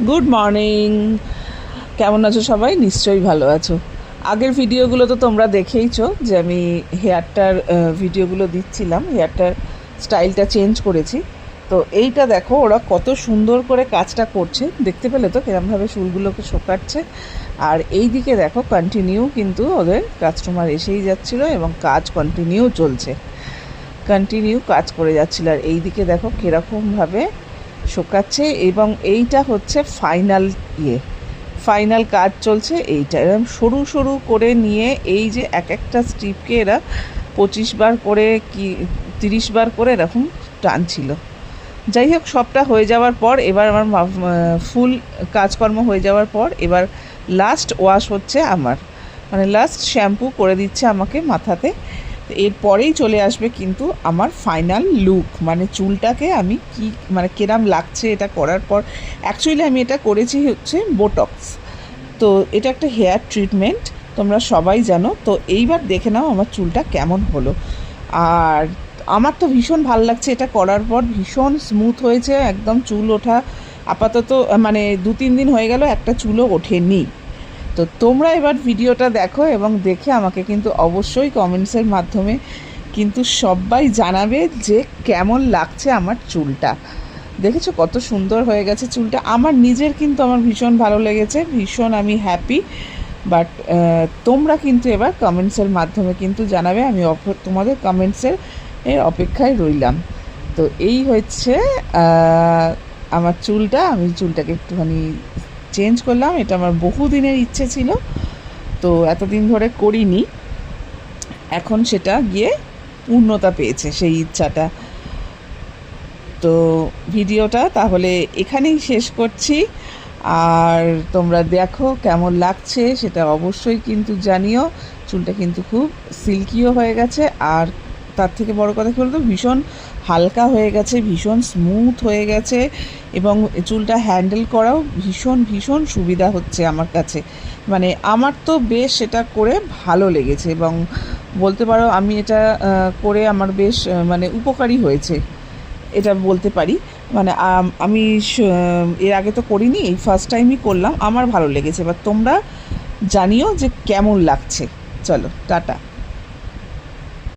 Good morning. কেমন আছো সবাই? নিশ্চয়ই ভালো আছো। আগের ভিডিওগুলো তো তোমরা দেখেইছো যে আমি হেয়ারটার ভিডিওগুলো দিচ্ছিলাম, হেয়ারটার স্টাইলটা চেঞ্জ করেছি। তো এইটা দেখো ওরা কত সুন্দর করে কাজটা করছে, দেখতে পেলে তো কিরমভাবে চুলগুলোকে শোকাচ্ছে। আর এই দিকে দেখো কন্টিনিউ কিন্তু ওদের কাস্টমার এসেই যাচ্ছিলো এবং কাজ কন্টিনিউ চলছে, কন্টিনিউ কাজ করে যাচ্ছিলো। আর এই দিকে দেখো কীরকমভাবে শোকাচ্ছে এবং এইটা হচ্ছে ফাইনাল ফাইনাল কাজ চলছে। এইটা এরকম সরু সরু করে নিয়ে এই যে এক একটা স্ট্রিপকে এরা 25 বার করে কি 30 বার করে এরকম টানছিল। যাই হোক, সবটা হয়ে যাওয়ার পর এবার আমার ফুল কাজকর্ম হয়ে যাওয়ার পর এবার লাস্ট ওয়াশ হচ্ছে আমার, মানে লাস্ট শ্যাম্পু করে দিচ্ছে আমাকে মাথাতে। এরপরেই চলে আসবে কিন্তু আমার ফাইনাল লুক, মানে চুলটাকে আমি কি মানে কেরাম লাগছে এটা করার পর। অ্যাকচুয়ালি আমি এটা করেছি হচ্ছে বোটক্স, তো এটা একটা হেয়ার ট্রিটমেন্ট, তোমরা সবাই জানো। তো এইবার দেখে নাও আমার চুলটা কেমন হলো। আর আমার তো ভীষণ ভালো লাগছে এটা করার পর, ভীষণ স্মুথ হয়েছে একদম চুল ওঠা। আপাতত মানে 2-3 দিন হয়ে গেল একটা চুলও ওঠেনি। তো তোমরা এবার ভিডিওটা দেখো এবং দেখে আমাকে কিন্তু অবশ্যই কমেন্টসের মাধ্যমে কিন্তু সবাই জানাবে যে কেমন লাগছে আমার চুলটা। দেখেছো কত সুন্দর হয়ে গেছে চুলটা আমার নিজের, কিন্তু আমার ভীষণ ভালো লেগেছে, ভীষণ আমি হ্যাপি। বাট তোমরা কিন্তু এবার কমেন্টসের মাধ্যমে কিন্তু জানাবে, আমি তোমাদের কমেন্টসের অপেক্ষায় রইলাম। তো এই হচ্ছে আমার চুলটা, আমি চুলটাকে একটুখানি চেঞ্জ করলাম। এটা আমার বহুদিনের ইচ্ছে ছিল, তো এতদিন ধরে করিনি, এখন সেটা গিয়ে পূর্ণতা পেয়েছে সেই ইচ্ছাটা। তো ভিডিওটা তাহলে এখানেই শেষ করছি। আর তোমরা দেখো কেমন লাগছে সেটা অবশ্যই কিন্তু জানিও। চুলটা কিন্তু খুব সিল্কিও হয়ে গেছে, আর তার থেকে বড় কথা কী বলতো, ভীষণ হালকা হয়ে গেছে, ভীষণ স্মুথ হয়ে গেছে এবং চুলটা হ্যান্ডেল করাও ভীষণ ভীষণ সুবিধা হচ্ছে আমার কাছে। মানে আমার তো বেশ সেটা করে ভালো লেগেছে এবং বলতে পারো আমি এটা করে আমার বেশ মানে উপকারী হয়েছে, এটা বলতে পারি। মানে আমি এর আগে তো করিনি, এই ফার্স্ট টাইমই করলাম, আমার ভালো লেগেছে। এবার তোমরা জানিও যে কেমন লাগছে। চলো টাটা।